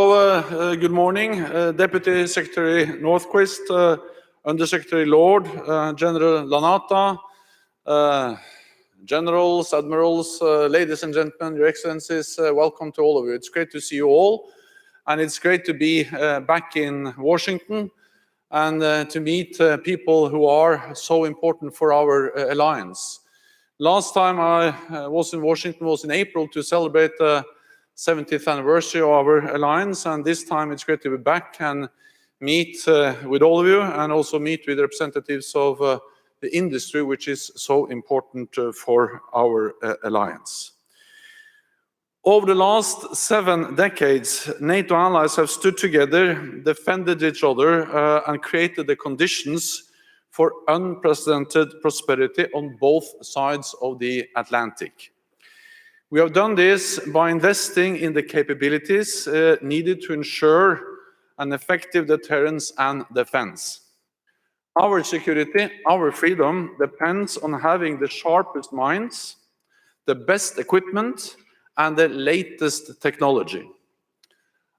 Good morning, Deputy Secretary Norquist, Undersecretary Lord, General Lanata, Generals, Admirals, ladies and gentlemen, Your Excellencies, welcome to all of you. It's great to see you all, and it's great to be back in Washington and to meet people who are so important for our alliance. Last time I was in Washington was in April to celebrate the 70th anniversary of our alliance, and this time it's great to be back and meet with all of you and also meet with representatives of the industry, which is so important for our alliance. Over the last 7 decades, NATO allies have stood together, defended each other, and created the conditions for unprecedented prosperity on both sides of the Atlantic. We have done this by investing in the capabilities needed to ensure an effective deterrence and defense. Our security, our freedom, depends on having the sharpest minds, the best equipment, and the latest technology.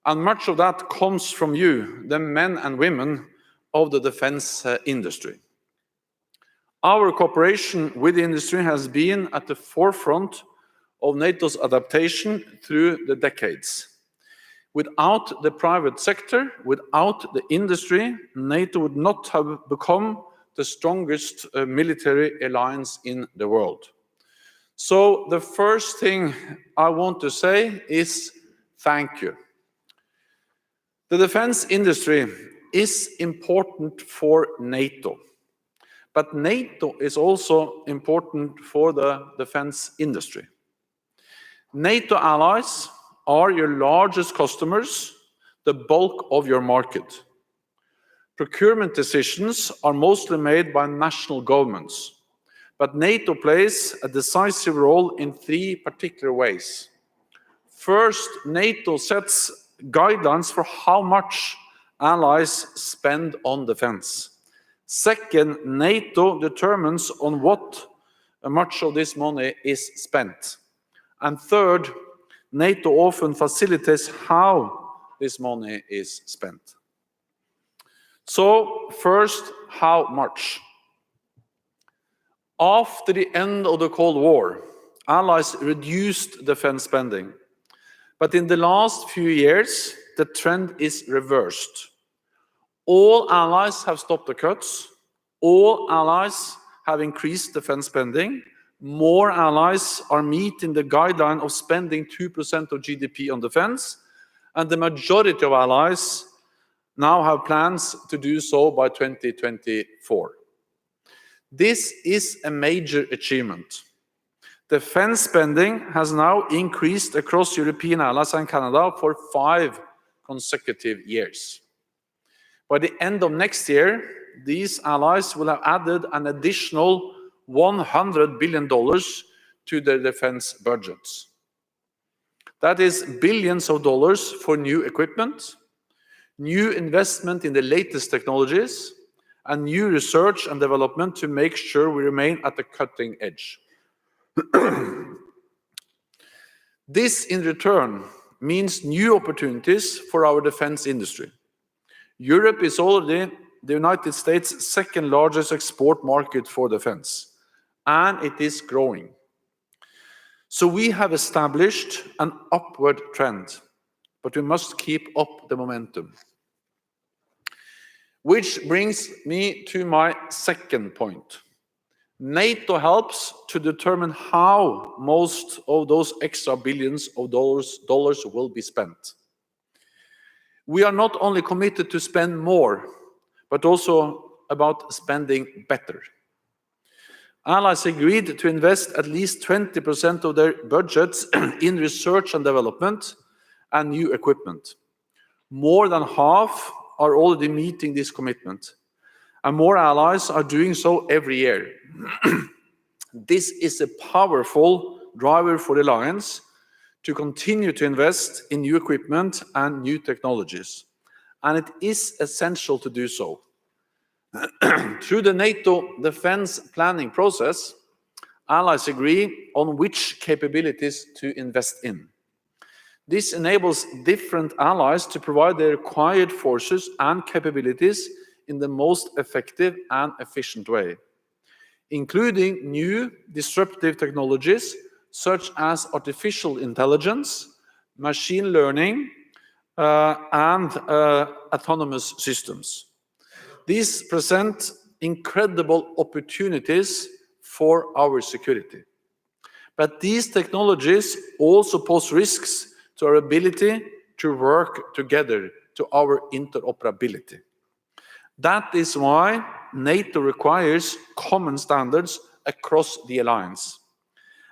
And much of that comes from you, the men and women of the defense industry. Our cooperation with the industry has been at the forefront of NATO's adaptation through the decades. Without the private sector, without the industry, NATO would not have become the strongest military alliance in the world. So the first thing I want to say is thank you. The defense industry is important for NATO, but NATO is also important for the defense industry. NATO allies are your largest customers, the bulk of your market. Procurement decisions are mostly made by national governments, but NATO plays a decisive role in 3 particular ways. First, NATO sets guidelines for how much allies spend on defense. Second, NATO determines on what much of this money is spent. And third, NATO often facilitates how this money is spent. So, first, how much? After the end of the Cold War, allies reduced defense spending. But in the last few years, the trend is reversed. All allies have stopped the cuts. All allies have increased defense spending. More allies are meeting the guideline of spending 2% of GDP on defense, and the majority of allies now have plans to do so by 2024. This is a major achievement. Defense spending has now increased across European allies and Canada for 5 consecutive years. By the end of next year, these allies will have added an additional $100 billion to their defense budgets. That is billions of dollars for new equipment, new investment in the latest technologies, and new research and development to make sure we remain at the cutting edge. This, in return, means new opportunities for our defense industry. Europe is already the United States' second largest export market for defense, and it is growing. So we have established an upward trend, but we must keep up the momentum. Which brings me to my second point. NATO helps to determine how most of those extra billions of dollars will be spent. We are not only committed to spend more, but also about spending better. Allies agreed to invest at least 20% of their budgets in research and development and new equipment. More than half are already meeting this commitment, and more allies are doing so every year. This is a powerful driver for the alliance to continue to invest in new equipment and new technologies, and it is essential to do so. Through the NATO defense planning process, allies agree on which capabilities to invest in. This enables different allies to provide the required forces and capabilities in the most effective and efficient way, including new disruptive technologies such as artificial intelligence, machine learning, and autonomous systems. These present incredible opportunities for our security. But these technologies also pose risks to our ability to work together, to our interoperability. That is why NATO requires common standards across the alliance.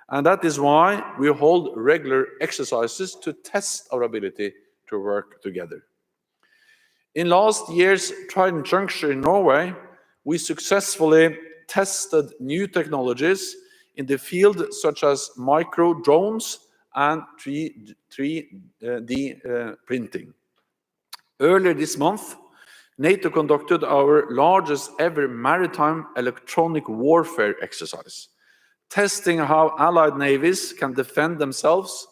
And that is why we hold regular exercises to test our ability to work together. In last year's Trident Juncture in Norway, we successfully tested new technologies in the field such as micro drones and 3D printing. Earlier this month, NATO conducted our largest ever maritime electronic warfare exercise, testing how allied navies can defend themselves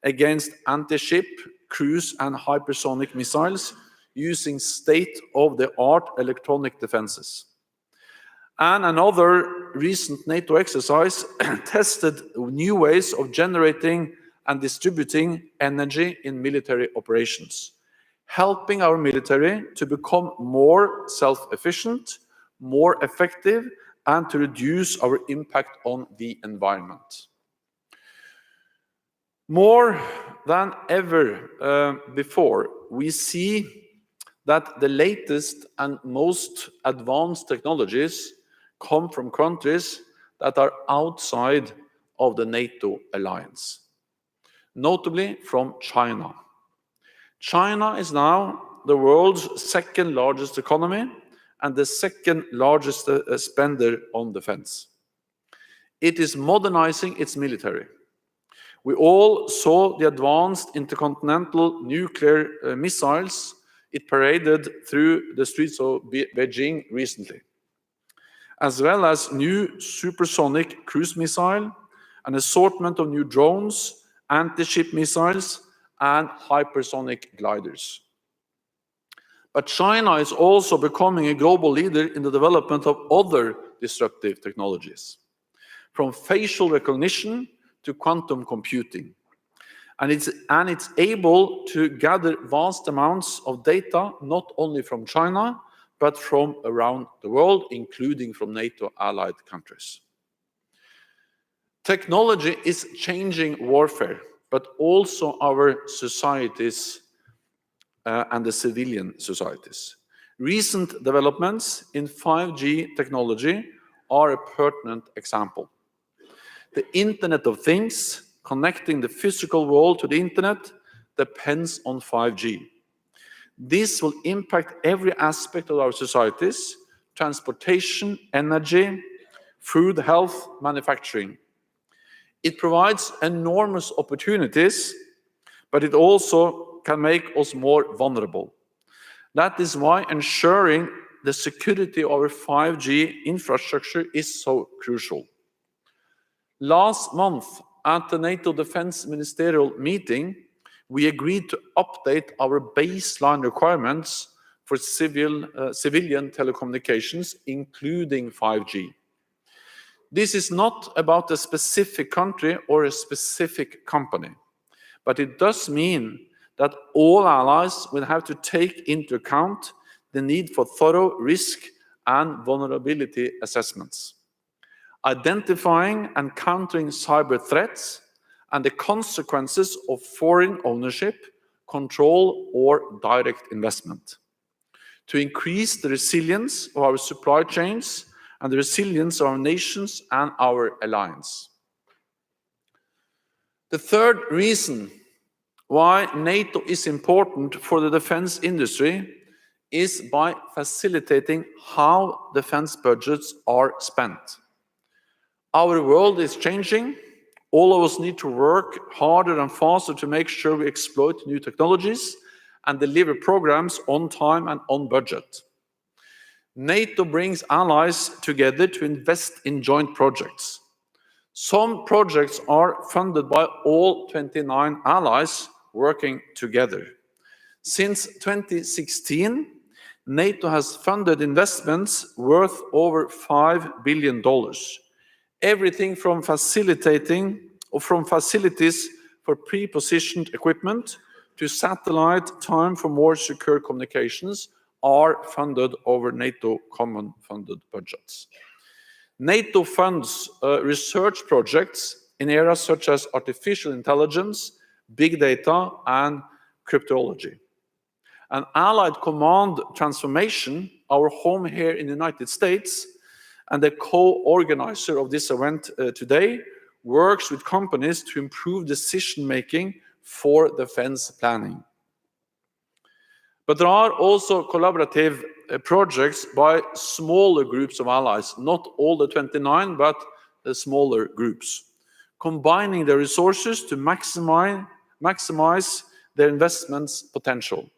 against anti-ship, cruise, and hypersonic missiles using state-of-the-art electronic defenses. And another recent NATO exercise tested new ways of generating and distributing energy in military operations, helping our military to become more self-efficient, more effective, and to reduce our impact on the environment. More than ever before, we see that the latest and most advanced technologies come from countries that are outside of the NATO alliance, notably from China. China is now the world's second largest economy and the second largest spender on defense. It is modernizing its military. We all saw the advanced intercontinental nuclear missiles it paraded through the streets of Beijing recently, as well as new supersonic cruise missile, an assortment of new drones, anti-ship missiles, and hypersonic gliders. But China is also becoming a global leader in the development of other disruptive technologies, from facial recognition to quantum computing. And it's able to gather vast amounts of data, not only from China, but from around the world, including from NATO allied countries. Technology is changing warfare, but also our societies and the civilian societies. Recent developments in 5G technology are a pertinent example. The Internet of Things, connecting the physical world to the internet, depends on 5G. This will impact every aspect of our societies: transportation, energy, food, health, manufacturing. It provides enormous opportunities, but it also can make us more vulnerable. That is why ensuring the security of our 5G infrastructure is so crucial. Last month, at the NATO Defense Ministerial meeting, we agreed to update our baseline requirements for civilian telecommunications, including 5G. This is not about a specific country or a specific company, but it does mean that all allies will have to take into account the need for thorough risk and vulnerability assessments, identifying and countering cyber threats, and the consequences of foreign ownership, control, or direct investment, to increase the resilience of our supply chains and the resilience of our nations and our alliance. The third reason why NATO is important for the defense industry is by facilitating how defense budgets are spent. Our world is changing. All of us need to work harder and faster to make sure we exploit new technologies and deliver programs on time and on budget. NATO brings allies together to invest in joint projects. Some projects are funded by all 29 allies, working together. Since 2016, NATO has funded investments worth over $5 billion. Everything from facilities for pre-positioned equipment to satellite time for more secure communications are funded over NATO common funded budgets. NATO funds research projects in areas such as artificial intelligence, big data, and cryptology. An Allied Command Transformation, our home here in the United States, and the co-organizer of this event today, works with companies to improve decision-making for defense planning. But there are also collaborative projects by smaller groups of allies, not all the 29, but the smaller groups, combining their resources to maximize their investments potential.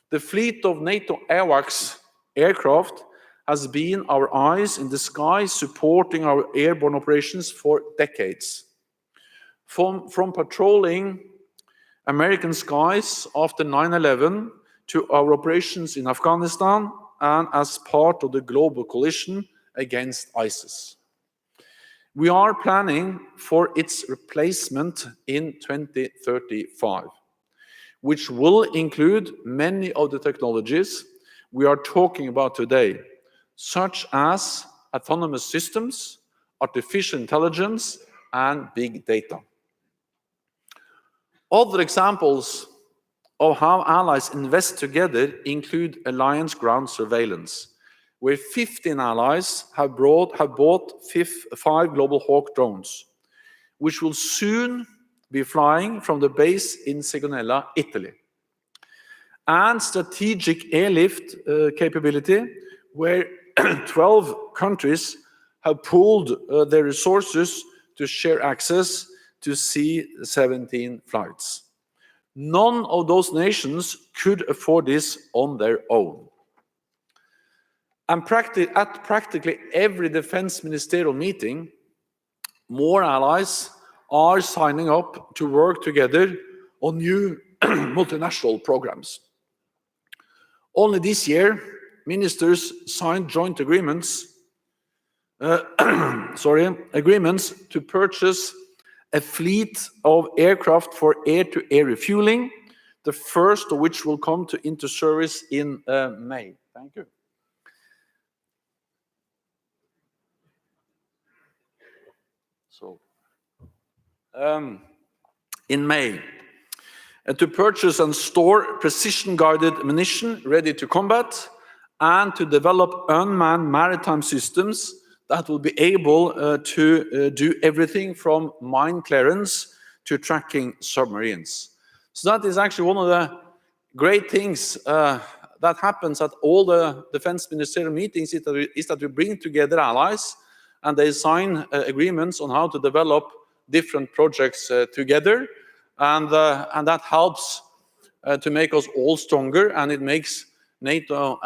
The fleet of NATO AWACS aircraft has been our eyes in the sky supporting our airborne operations for decades. From patrolling American skies after 9/11 to our operations in Afghanistan and as part of the global coalition against ISIS. We are planning for its replacement in 2035, which will include many of the technologies we are talking about today, such as autonomous systems, artificial intelligence, and big data. Other examples of how allies invest together include alliance ground surveillance, where 15 allies have bought 5 Global Hawk drones, which will soon be flying from the base in Sigonella, Italy. And strategic airlift capability, where 12 countries have pooled their resources to share access to C-17 flights. None of those nations could afford this on their own. And at practically every defense ministerial meeting, more allies are signing up to work together on new multinational programs. Only this year, ministers signed joint agreements to purchase a fleet of aircraft for air-to-air refueling, the first of which will come into service in May. Thank you. In May, to purchase and store precision-guided ammunition ready to combat, and to develop unmanned maritime systems that will be able to do everything from mine clearance to tracking submarines. So that is actually one of the great things that happens at all the defense ministerial meetings, is that we bring together allies and they sign agreements on how to develop different projects together, and that helps to make us all stronger, and it makes NATO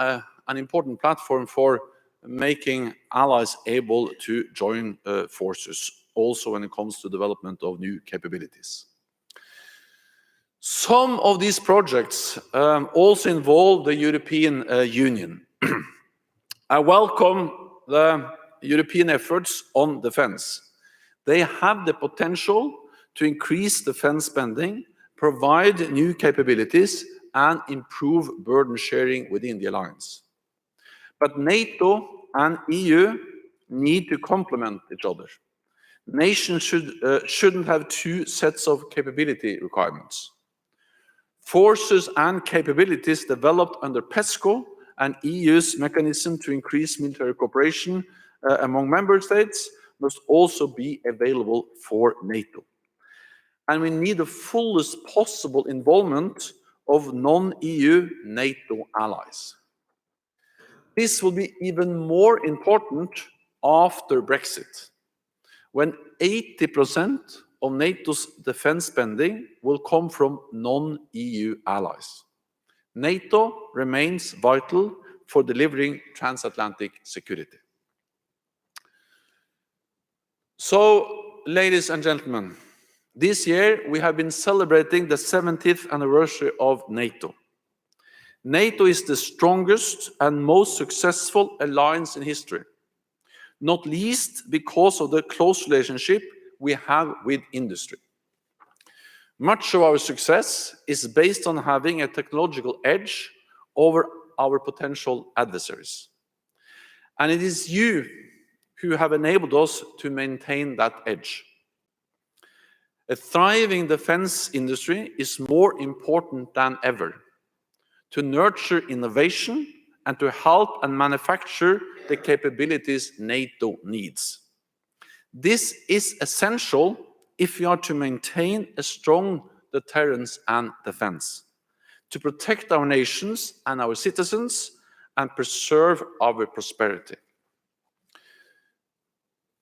an important platform for making allies able to join forces, also when it comes to development of new capabilities. Some of these projects also involve the European Union. I welcome the European efforts on defense. They have the potential to increase defense spending, provide new capabilities, and improve burden sharing within the alliance. But NATO and EU need to complement each other. Nations shouldn't have two sets of capability requirements. Forces and capabilities developed under PESCO and EU's mechanism to increase military cooperation among member states must also be available for NATO. And we need the fullest possible involvement of non-EU NATO allies. This will be even more important after Brexit, when 80% of NATO's defense spending will come from non-EU allies. NATO remains vital for delivering transatlantic security. So, ladies and gentlemen, This year, we have been celebrating the 70th anniversary of NATO. NATO is the strongest and most successful alliance in history, not least because of the close relationship we have with industry. Much of our success is based on having a technological edge over our potential adversaries. And it is you who have enabled us to maintain that edge. A thriving defense industry is more important than ever to nurture innovation and to help and manufacture the capabilities NATO needs. This is essential if we are to maintain a strong deterrence and defense, to protect our nations and our citizens, and preserve our prosperity.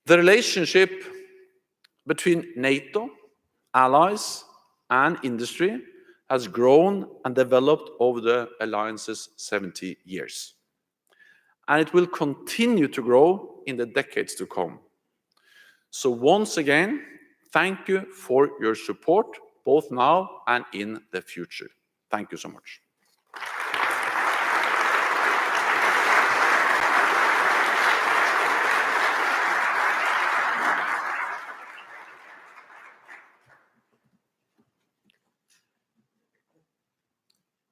The relationship between NATO, allies, and industry has grown and developed over the alliance's 70 years. And it will continue to grow in the decades to come. So once again, thank you for your support, both now and in the future. Thank you so much.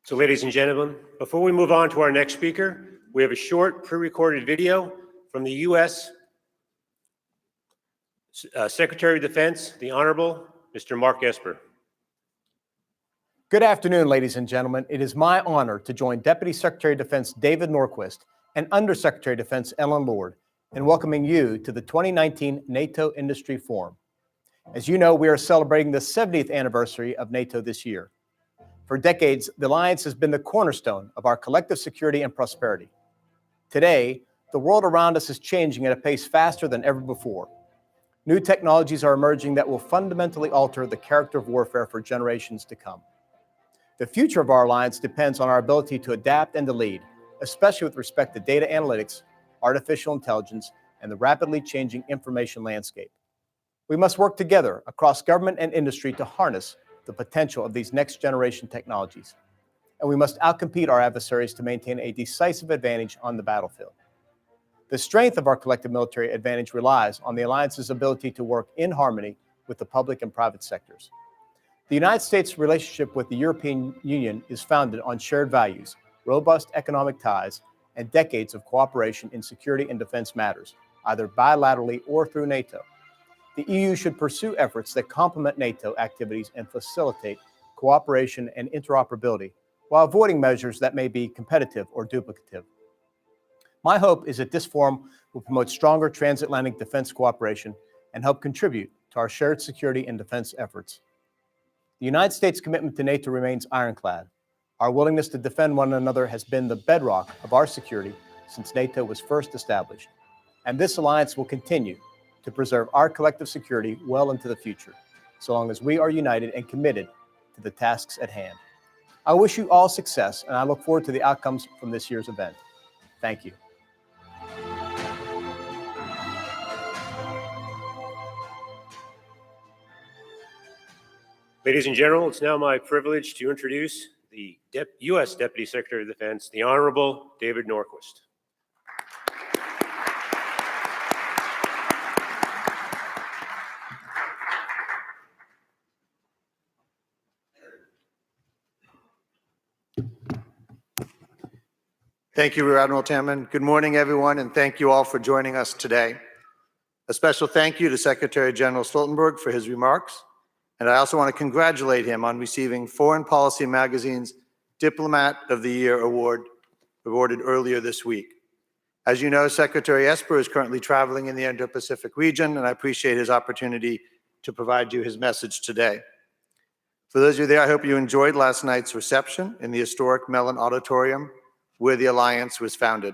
So ladies and gentlemen, before we move on to our next speaker, we have a short pre-recorded video from the U.S. Secretary of Defense, the Honorable Mr. Mark Esper. Good afternoon, ladies and gentlemen. It is my honor to join Deputy Secretary of Defense David Norquist and Undersecretary of Defense Ellen Lord in welcoming you to the 2019 NATO-Industry Forum. As you know, we are celebrating the 70th anniversary of NATO this year. For decades, the alliance has been the cornerstone of our collective security and prosperity. Today, the world around us is changing at a pace faster than ever before. New technologies are emerging that will fundamentally alter the character of warfare for generations to come. The future of our alliance depends on our ability to adapt and to lead, especially with respect to data analytics, artificial intelligence, and the rapidly changing information landscape. We must work together across government and industry to harness the potential of these next-generation technologies. And we must outcompete our adversaries to maintain a decisive advantage on the battlefield. The strength of our collective military advantage relies on the alliance's ability to work in harmony with the public and private sectors. The United States' relationship with the European Union is founded on shared values, robust economic ties, and decades of cooperation in security and defense matters, either bilaterally or through NATO. The EU should pursue efforts that complement NATO activities and facilitate cooperation and interoperability, while avoiding measures that may be competitive or duplicative. My hope is that this forum will promote stronger transatlantic defense cooperation and help contribute to our shared security and defense efforts. The United States' commitment to NATO remains ironclad. Our willingness to defend one another has been the bedrock of our security since NATO was first established. And this alliance will continue to preserve our collective security well into the future, so long as we are united and committed to the tasks at hand. I wish you all success, and I look forward to the outcomes from this year's event. Thank you. Ladies and gentlemen, it's now my privilege to introduce the U.S. Deputy Secretary of Defense, the Honorable David Norquist. Thank you, Rear Admiral Tamman. Good morning, everyone, and thank you all for joining us today. A special thank you to Secretary General Stoltenberg for his remarks, and I also want to congratulate him on receiving Foreign Policy Magazine's Diplomat of the Year award, awarded earlier this week. As you know, Secretary Esper is currently traveling in the Indo-Pacific region, and I appreciate his opportunity to provide you his message today. For those of you there, I hope you enjoyed last night's reception in the historic Mellon Auditorium, where the Alliance was founded.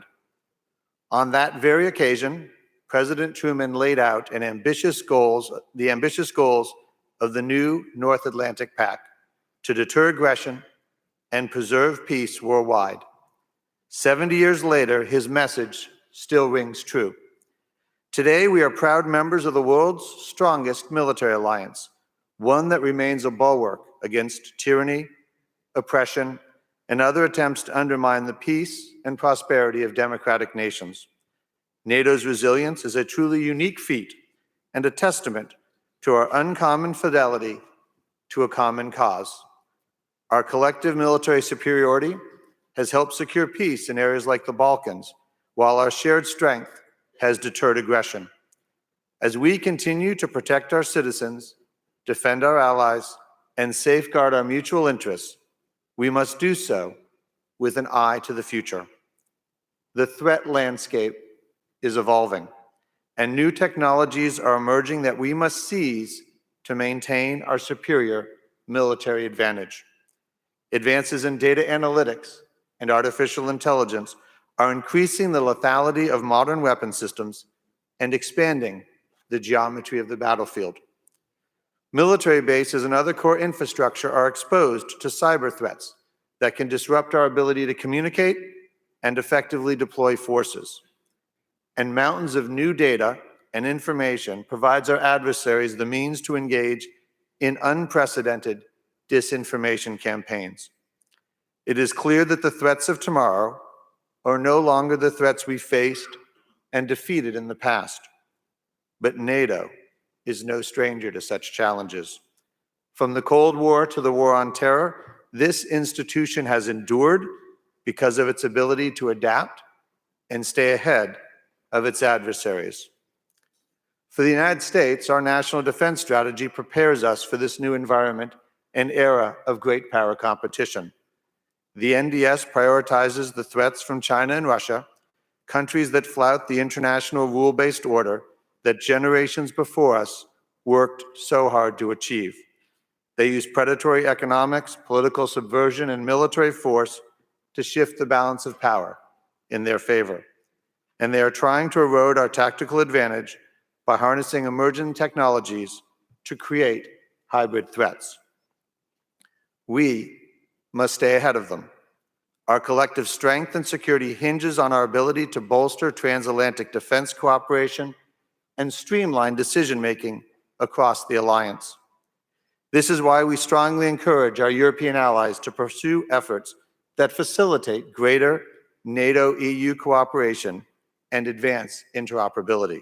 On that very occasion, President Truman laid out the ambitious goals of the new North Atlantic Pact to deter aggression and preserve peace worldwide. 70 years later, his message still rings true. Today, we are proud members of the world's strongest military alliance, one that remains a bulwark against tyranny, oppression, and other attempts to undermine the peace and prosperity of democratic nations. NATO's resilience is a truly unique feat and a testament to our uncommon fidelity to a common cause. Our collective military superiority has helped secure peace in areas like the Balkans, while our shared strength has deterred aggression. As we continue to protect our citizens, defend our allies, and safeguard our mutual interests, we must do so with an eye to the future. The threat landscape is evolving, and new technologies are emerging that we must seize to maintain our superior military advantage. Advances in data analytics and artificial intelligence are increasing the lethality of modern weapon systems and expanding the geometry of the battlefield. Military bases and other core infrastructure are exposed to cyber threats that can disrupt our ability to communicate and effectively deploy forces. And mountains of new data and information provides our adversaries the means to engage in unprecedented disinformation campaigns. It is clear that the threats of tomorrow are no longer the threats we faced and defeated in the past. But NATO is no stranger to such challenges. From the Cold War to the War on Terror, this institution has endured because of its ability to adapt and stay ahead of its adversaries. For the United States, our national defense strategy prepares us for this new environment and era of great power competition. The NDS prioritizes the threats from China and Russia, countries that flout the international rule-based order that generations before us worked so hard to achieve. They use predatory economics, political subversion, and military force to shift the balance of power in their favor. And they are trying to erode our tactical advantage by harnessing emerging technologies to create hybrid threats. We must stay ahead of them. Our collective strength and security hinges on our ability to bolster transatlantic defense cooperation and streamline decision-making across the alliance. This is why we strongly encourage our European allies to pursue efforts that facilitate greater NATO-EU cooperation and advance interoperability.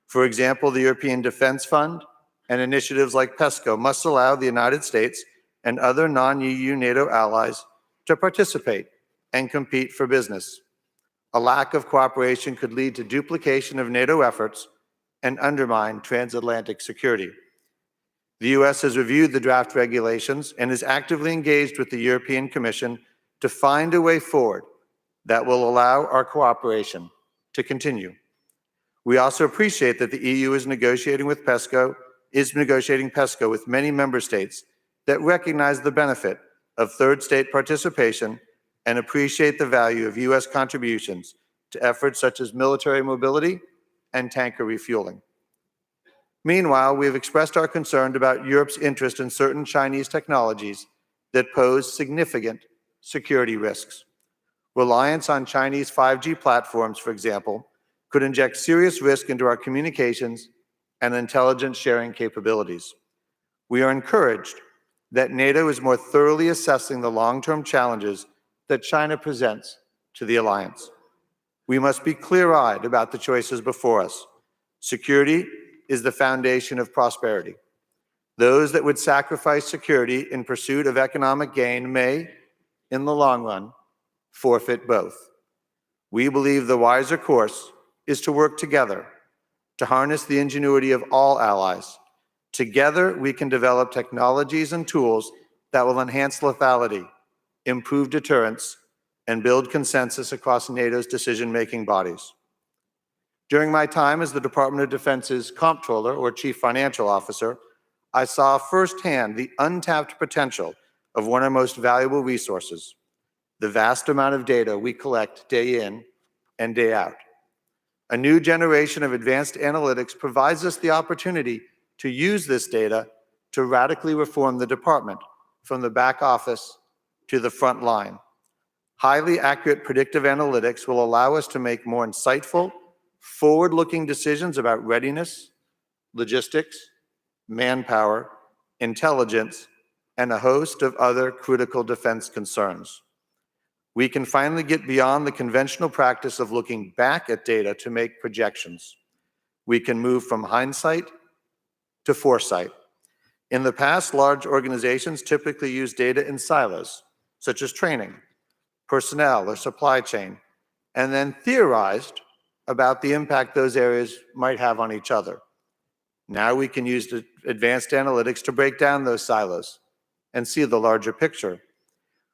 For example, the European Defense Fund and initiatives like PESCO must allow the United States and other non-EU NATO allies to participate and compete for business. A lack of cooperation could lead to duplication of NATO efforts and undermine transatlantic security. The U.S. has reviewed the draft regulations and is actively engaged with the European Commission to find a way forward that will allow our cooperation to continue. We also appreciate that the EU is negotiating PESCO with many member states that recognize the benefit of third state participation and appreciate the value of U.S. contributions to efforts such as military mobility and tanker refueling. Meanwhile, we have expressed our concern about Europe's interest in certain Chinese technologies that pose significant security risks. Reliance on Chinese 5G platforms, for example, could inject serious risk into our communications and intelligence sharing capabilities. We are encouraged that NATO is more thoroughly assessing the long-term challenges that China presents to the alliance. We must be clear-eyed about the choices before us. Security is the foundation of prosperity. Those that would sacrifice security in pursuit of economic gain may, in the long run, forfeit both. We believe the wiser course is to work together to harness the ingenuity of all allies. Together, we can develop technologies and tools that will enhance lethality, improve deterrence, and build consensus across NATO's decision-making bodies. During my time as the Department of Defense's Comptroller, or Chief Financial Officer, I saw firsthand the untapped potential of one of our most valuable resources, the vast amount of data we collect day in and day out. A new generation of advanced analytics provides us the opportunity to use this data to radically reform the department from the back office to the front line. Highly accurate predictive analytics will allow us to make more insightful, forward-looking decisions about readiness, logistics, manpower, intelligence, and a host of other critical defense concerns. We can finally get beyond the conventional practice of looking back at data to make projections. We can move from hindsight to foresight. In the past, large organizations typically use data in silos, such as training, personnel, or supply chain, and then theorized about the impact those areas might have on each other. Now we can use advanced analytics to break down those silos and see the larger picture.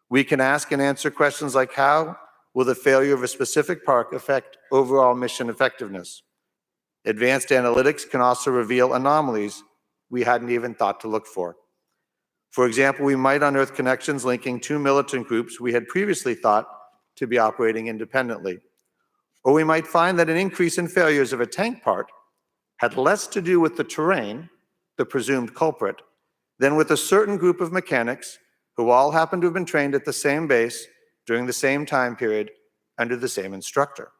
We can ask and answer questions like, how will the failure of a specific part affect overall mission effectiveness? Advanced analytics can also reveal anomalies we hadn't even thought to look for. For example, we might unearth connections linking two militant groups we had previously thought to be operating independently. Or we might find that an increase in failures of a tank part had less to do with the terrain, the presumed culprit, than with a certain group of mechanics who all happened to have been trained at the same base during the same time period under the same instructor.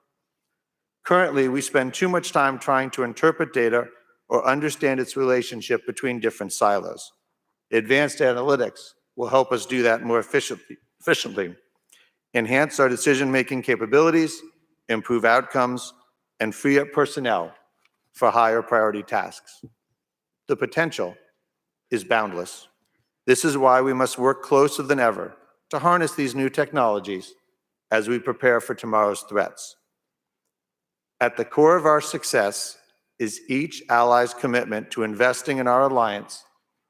Currently, we spend too much time trying to interpret data or understand its relationship between different silos. Advanced analytics will help us do that more efficiently, enhance our decision-making capabilities, improve outcomes, and free up personnel for higher priority tasks. The potential is boundless. This is why we must work closer than ever to harness these new technologies as we prepare for tomorrow's threats. At the core of our success is each ally's commitment to investing in our alliance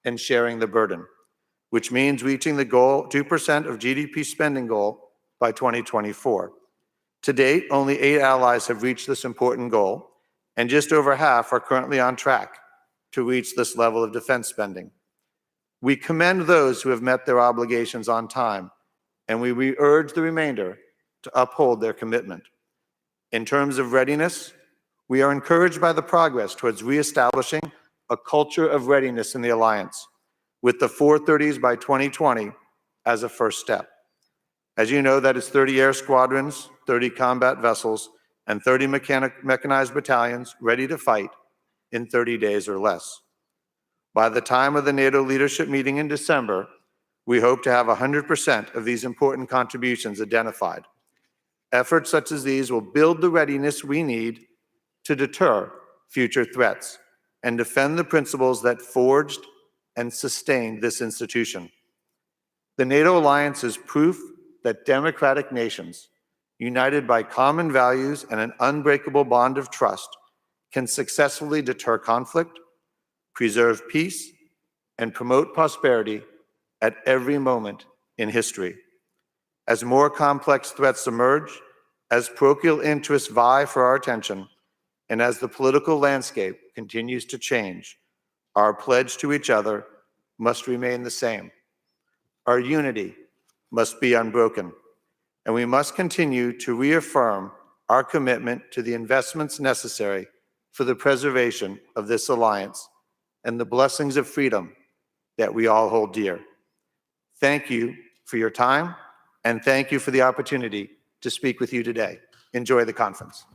and sharing the burden, which means reaching the goal, 2% of GDP spending goal by 2024. To date, only 8 allies have reached this important goal, and just over half are currently on track to reach this level of defense spending. We commend those who have met their obligations on time, and we urge the remainder to uphold their commitment. In terms of readiness, we are encouraged by the progress towards reestablishing a culture of readiness in the alliance, with the 430s by 2020 as a first step. As you know, that is 30 air squadrons, 30 combat vessels, and 30 mechanized battalions ready to fight in 30 days or less. By the time of the NATO leadership meeting in December, we hope to have 100% of these important contributions identified. Efforts such as these will build the readiness we need to deter future threats and defend the principles that forged and sustained this institution. The NATO alliance is proof that democratic nations, united by common values and an unbreakable bond of trust, can successfully deter conflict, preserve peace, and promote prosperity at every moment in history. As more complex threats emerge, as parochial interests vie for our attention, and as the political landscape continues to change, our pledge to each other must remain the same. Our unity must be unbroken, and we must continue to reaffirm our commitment to the investments necessary for the preservation of this alliance and the blessings of freedom that we all hold dear. Thank you for your time, and thank you for the opportunity to speak with you today. Enjoy the conference.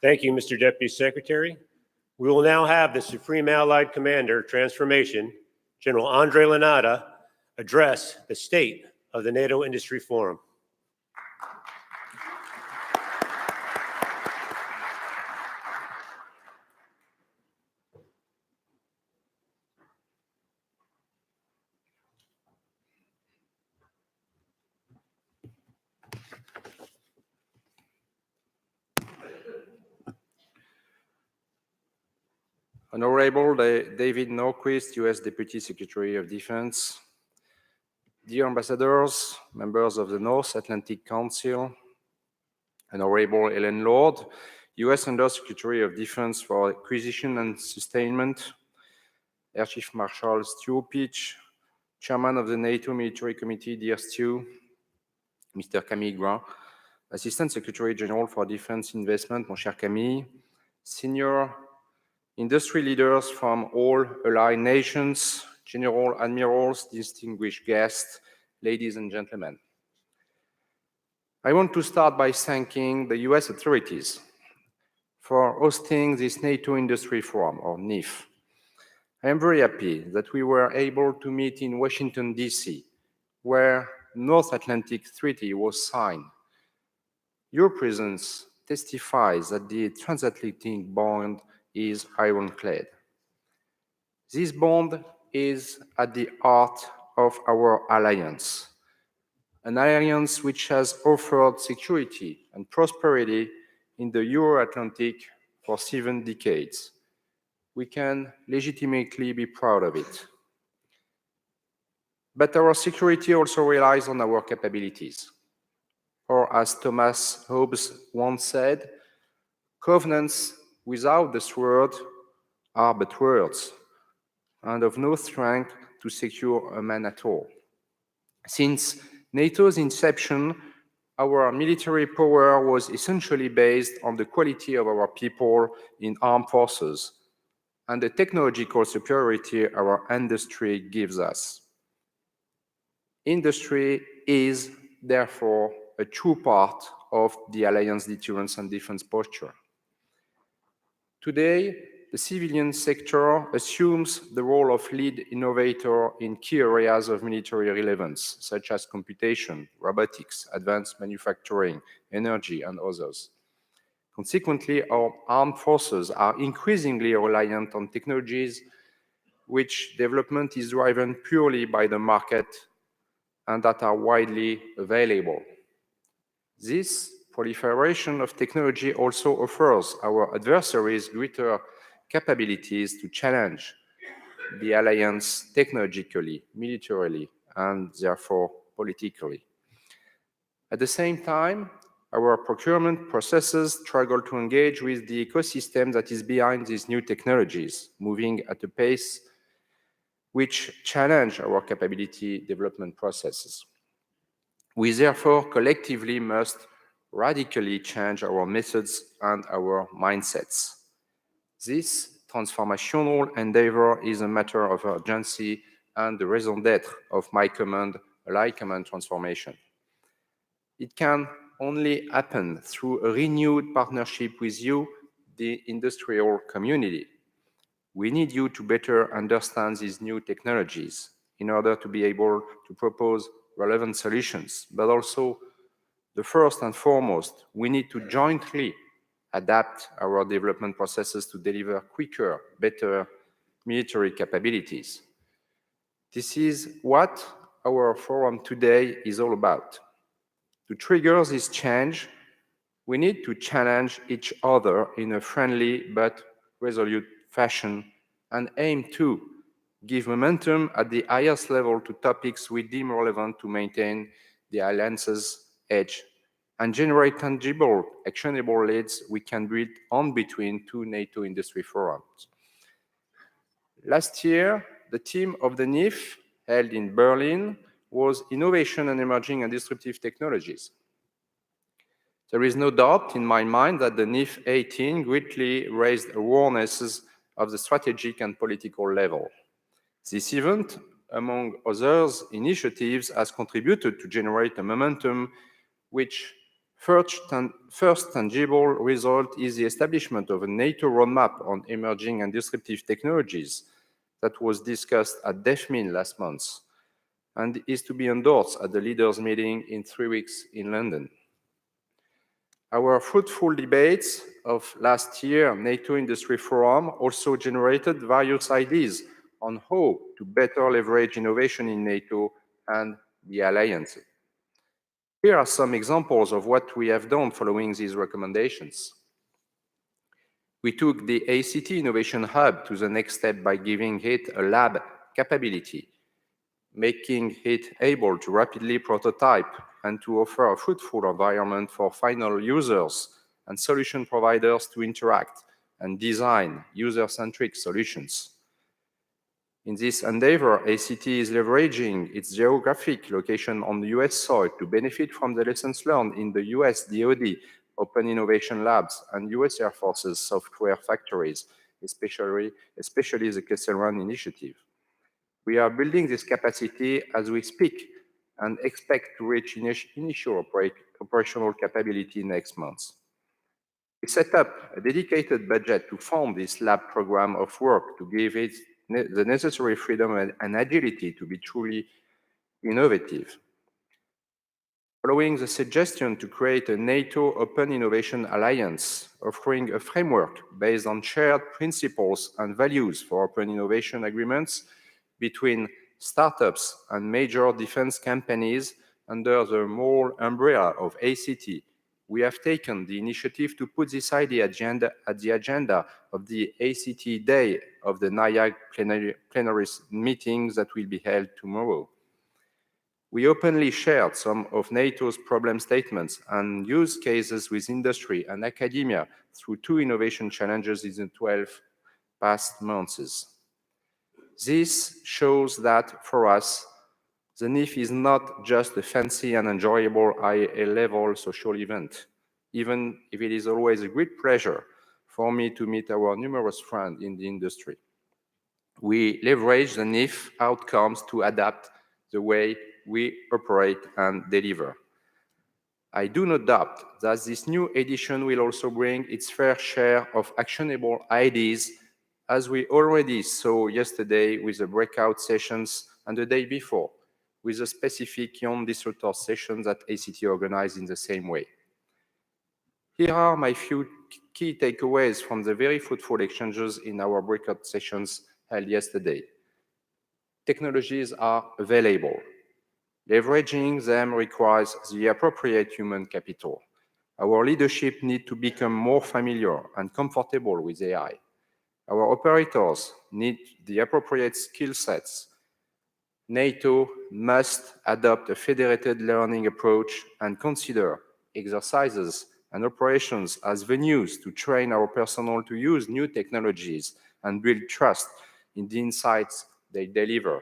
Thank you, Mr. Deputy Secretary. We will now have the Supreme Allied Commander, Transformation, General Andre Lanata, address the state of the NATO Industry Forum. Honorable David Norquist, U.S. Deputy Secretary of Defense, dear ambassadors, members of the North Atlantic Council, Honorable Helen Lord, U.S. Undersecretary of Defense for Acquisition and Sustainment, Air Chief Marshal Stu Peach, Chairman of the NATO Military Committee, dear Stu, Mr. Camille Grant, Assistant Secretary General for Defense Investment, mon cher Camille, Senior industry leaders from all allied nations, general admirals, distinguished guests, ladies and gentlemen. I want to start by thanking the US authorities for hosting this NATO-Industry Forum, or NIF. I am very happy that we were able to meet in Washington, D.C., where North Atlantic Treaty was signed. Your presence testifies that the transatlantic bond is ironclad. This bond is at the heart of our alliance, an alliance which has offered security and prosperity in the Euro-Atlantic for 7 decades. We can legitimately be proud of it. But our security also relies on our capabilities. Or as Thomas Hobbes once said, covenants without the sword are but words, and of no strength to secure a man at all. Since NATO's inception, our military power was essentially based on the quality of our people in armed forces and the technological superiority our industry gives us. Industry is, therefore, a true part of the alliance deterrence and defense posture. Today, the civilian sector assumes the role of lead innovator in key areas of military relevance, such as computation, robotics, advanced manufacturing, energy, and others. Consequently, our armed forces are increasingly reliant on technologies which development is driven purely by the market and that are widely available. This proliferation of technology also offers our adversaries greater capabilities to challenge the alliance technologically, militarily, and therefore politically. At the same time, our procurement processes struggle to engage with the ecosystem that is behind these new technologies, moving at a pace which challenge our capability development processes. We therefore collectively must radically change our methods and our mindsets. This transformational endeavor is a matter of urgency and the raison d'être of my command, Allied Command Transformation. It can only happen through a renewed partnership with you, the industrial community. We need you to better understand these new technologies in order to be able to propose relevant solutions. But also, the first and foremost, we need to jointly adapt our development processes to deliver quicker, better military capabilities. This is what our forum today is all about. To trigger this change, we need to challenge each other in a friendly but resolute fashion and aim to give momentum at the highest level to topics we deem relevant to maintain the alliance's edge and generate tangible, actionable leads we can build on between two NATO industry forums. Last year, the theme of the NIF, held in Berlin, was Innovation and Emerging and Disruptive Technologies. There is no doubt in my mind that the NIF 18 greatly raised awarenesses of the strategic and political level. This event, among others initiatives, has contributed to generate a momentum which first tangible result is the establishment of a NATO roadmap on emerging and disruptive technologies that was discussed at DEFMIN last month and is to be endorsed at the leaders' meeting in 3 weeks in London. Our fruitful debates of last year NATO Industry Forum also generated various ideas on how to better leverage innovation in NATO and the alliance. Here are some examples of what we have done following these recommendations. We took the ACT Innovation Hub to the next step by giving it a lab capability, making it able to rapidly prototype and to offer a fruitful environment for final users and solution providers to interact and design user-centric solutions. In this endeavor, ACT is leveraging its geographic location on the US soil to benefit from the lessons learned in the US DoD Open Innovation Labs and US Air Force's software factories, especially the Kessel Run initiative. We are building this capacity as we speak and expect to reach initial operational capability next month. We set up a dedicated budget to fund this lab program of work to give it the necessary freedom and agility to be truly innovative. Following the suggestion to create a NATO Open Innovation Alliance, offering a framework based on shared principles and values for open innovation agreements between startups and major defense companies under the moral umbrella of ACT, we have taken the initiative to put this idea at the agenda of the ACT Day of the NIAG plenary meetings that will be held tomorrow. We openly shared some of NATO's problem statements and use cases with industry and academia through 2 innovation challenges in the 12 past months. This shows that for us, the NIF is not just a fancy and enjoyable high-level social event, even if it is always a great pleasure for me to meet our numerous friends in the industry. We leverage the NIF outcomes to adapt the way we operate and deliver. I do not doubt that this new edition will also bring its fair share of actionable ideas, as we already saw yesterday with the breakout sessions and the day before with the specific Young Disruptor sessions that ACT organized in the same way. Here are my few key takeaways from the very fruitful exchanges in our breakout sessions held yesterday. Technologies are available. Leveraging them requires the appropriate human capital. Our leadership needs to become more familiar and comfortable with AI. Our operators need the appropriate skill sets. NATO must adopt a federated learning approach and consider exercises and operations as venues to train our personnel to use new technologies and build trust in the insights they deliver.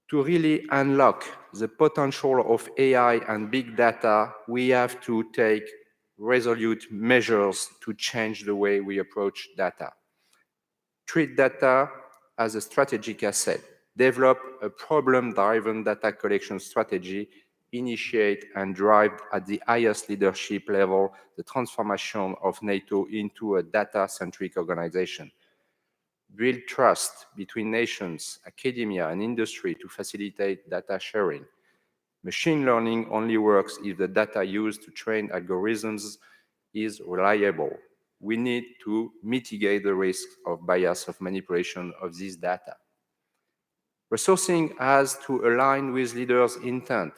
To really unlock the potential of AI and big data, we have to take resolute measures to change the way we approach data. Treat data as a strategic asset. Develop a problem-driven data collection strategy. Initiate and drive at the highest leadership level the transformation of NATO into a data-centric organization. Build trust between nations, academia, and industry to facilitate data sharing. Machine learning only works if the data used to train algorithms is reliable. We need to mitigate the risk of bias of manipulation of this data. Resourcing has to align with leaders' intent.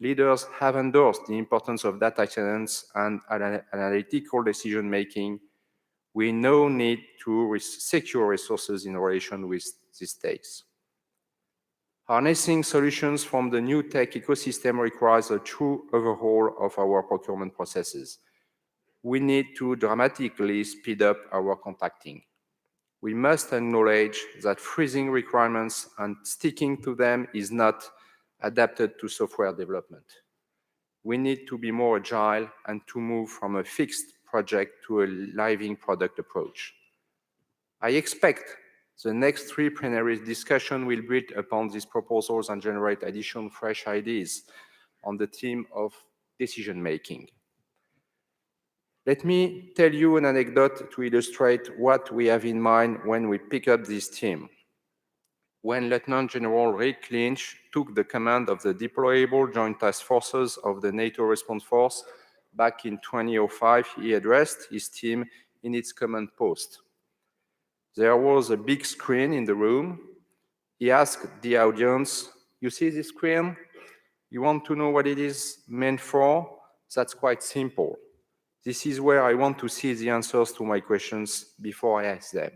Leaders have endorsed the importance of data science and analytical decision-making. We now need to secure resources in relation with these stakes. Harnessing solutions from the new tech ecosystem requires a true overhaul of our procurement processes. We need to dramatically speed up our contracting. We must acknowledge that freezing requirements and sticking to them is not adapted to software development. We need to be more agile and to move from a fixed project to a living product approach. I expect the next 3 plenary discussions will build upon these proposals and generate additional fresh ideas on the theme of decision-making. Let me tell you an anecdote to illustrate what we have in mind when we pick up this theme. When Lieutenant General Rick Lynch took the command of the deployable Joint Task Forces of the NATO Response Force back in 2005, he addressed his team in its command post. There was a big screen in the room. He asked the audience, "You see this screen? You want to know what it is meant for? That's quite simple. This is where I want to see the answers to my questions before I ask them."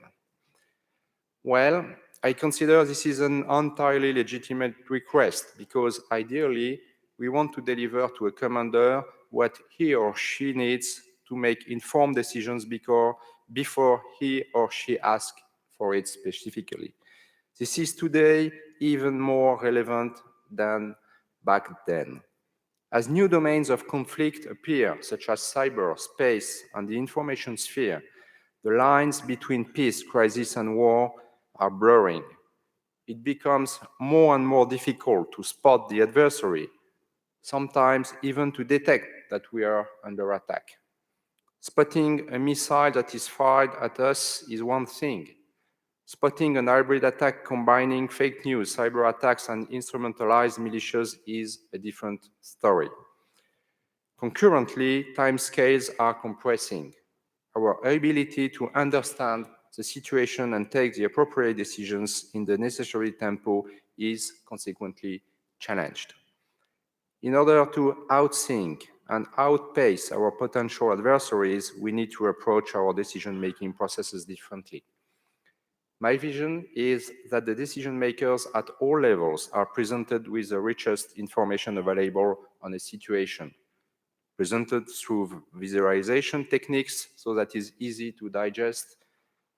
Well, I consider this is an entirely legitimate request because ideally, we want to deliver to a commander what he or she needs to make informed decisions before he or she asks for it specifically. This is today even more relevant than back then. As new domains of conflict appear, such as cyber, space, and the information sphere, the lines between peace, crisis, and war are blurring. it becomes more and more difficult to spot the adversary, sometimes even to detect that we are under attack. Spotting a missile that is fired at us is one thing. Spotting an hybrid attack combining fake news, cyber attacks, and instrumentalized militias is a different story. Concurrently, timescales are compressing. Our ability to understand the situation and take the appropriate decisions in the necessary tempo is consequently challenged. In order to outthink and outpace our potential adversaries, we need to approach our decision-making processes differently. My vision is that the decision makers at all levels are presented with the richest information available on a situation, presented through visualization techniques so that it is easy to digest,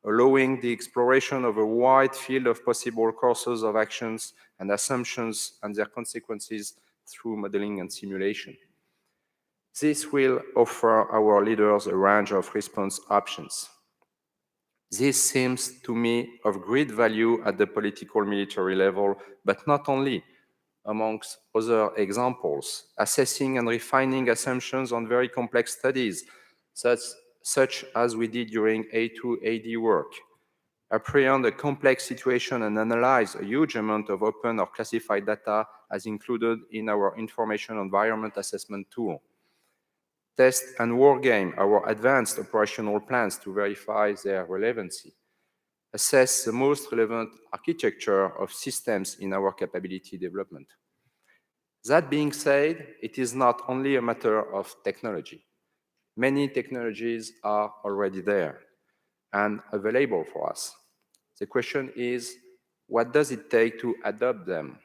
allowing the exploration of a wide field of possible courses of actions and assumptions and their consequences through modeling and simulation. This will offer our leaders a range of response options. This seems to me of great value at the political military level, but not only. Amongst other examples, assessing and refining assumptions on very complex studies, such as we did during A2AD work, apprehend a complex situation and analyze a huge amount of open or classified data as included in our information environment assessment tool. Test and wargame our advanced operational plans to verify their relevancy. Assess the most relevant architecture of systems in our capability development. That being said, it is not only a matter of technology. Many technologies are already there and available for us. The question is, what does it take to adopt them?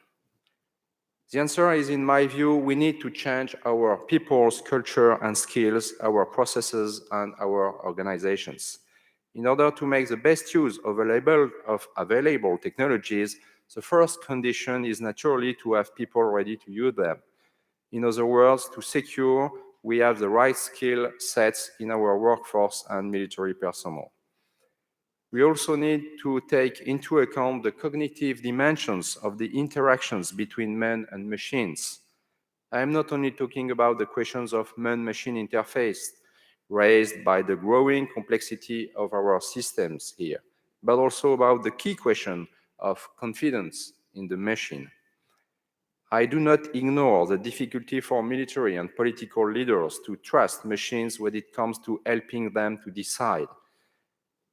The answer is, in my view, we need to change our people's culture and skills, our processes, and our organizations. In order to make the best use of available technologies, the first condition is naturally to have people ready to use them. In other words, to secure we have the right skill sets in our workforce and military personnel. We also need to take into account the cognitive dimensions of the interactions between men and machines. I am not only talking about the questions of man-machine interface raised by the growing complexity of our systems here, but also about the key question of confidence in the machine. I do not ignore the difficulty for military and political leaders to trust machines when it comes to helping them to decide.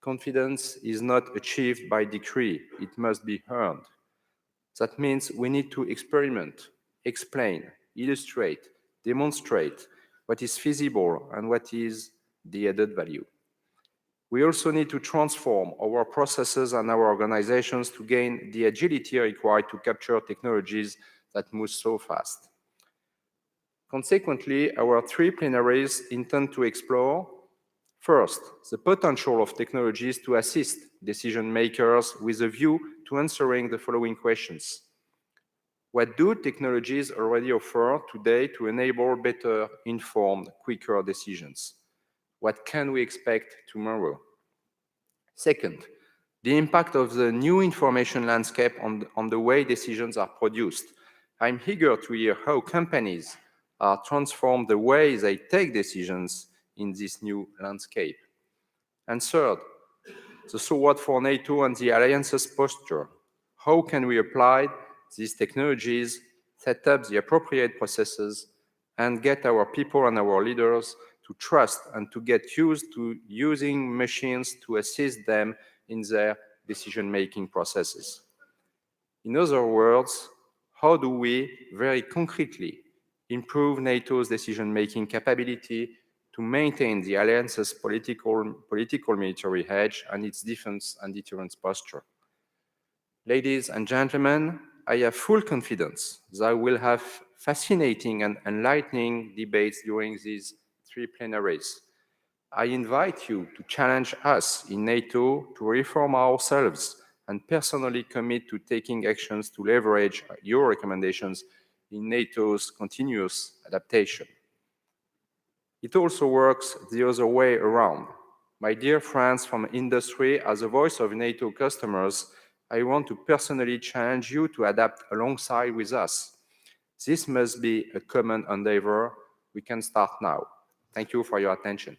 Confidence is not achieved by decree, it must be earned. That means we need to experiment, explain, illustrate, demonstrate what is feasible and what is the added value. We also need to transform our processes and our organizations to gain the agility required to capture technologies that move so fast. Consequently, our three plenaries intend to explore, first, the potential of technologies to assist decision makers with a view to answering the following questions. What do technologies already offer today to enable better informed, quicker decisions? What can we expect tomorrow? Second, the impact of the new information landscape on the way decisions are produced. I'm eager to hear how companies are transformed the way they take decisions in this new landscape. And third, the so what for NATO and the alliance's posture. How can we apply these technologies, set up the appropriate processes, and get our people and our leaders to trust and to get used to using machines to assist them in their decision-making processes? In other words, how do we very concretely improve NATO's decision-making capability to maintain the alliance's political military edge and its defense and deterrence posture? Ladies and gentlemen, I have full confidence that we'll have fascinating and enlightening debates during these three plenaries. I invite you to challenge us in NATO to reform ourselves and personally commit to taking actions to leverage your recommendations in NATO's continuous adaptation. It also works the other way around. My dear friends from industry, as a voice of NATO customers, I want to personally challenge you to adapt alongside with us. This must be a common endeavor. We can start now. Thank you for your attention.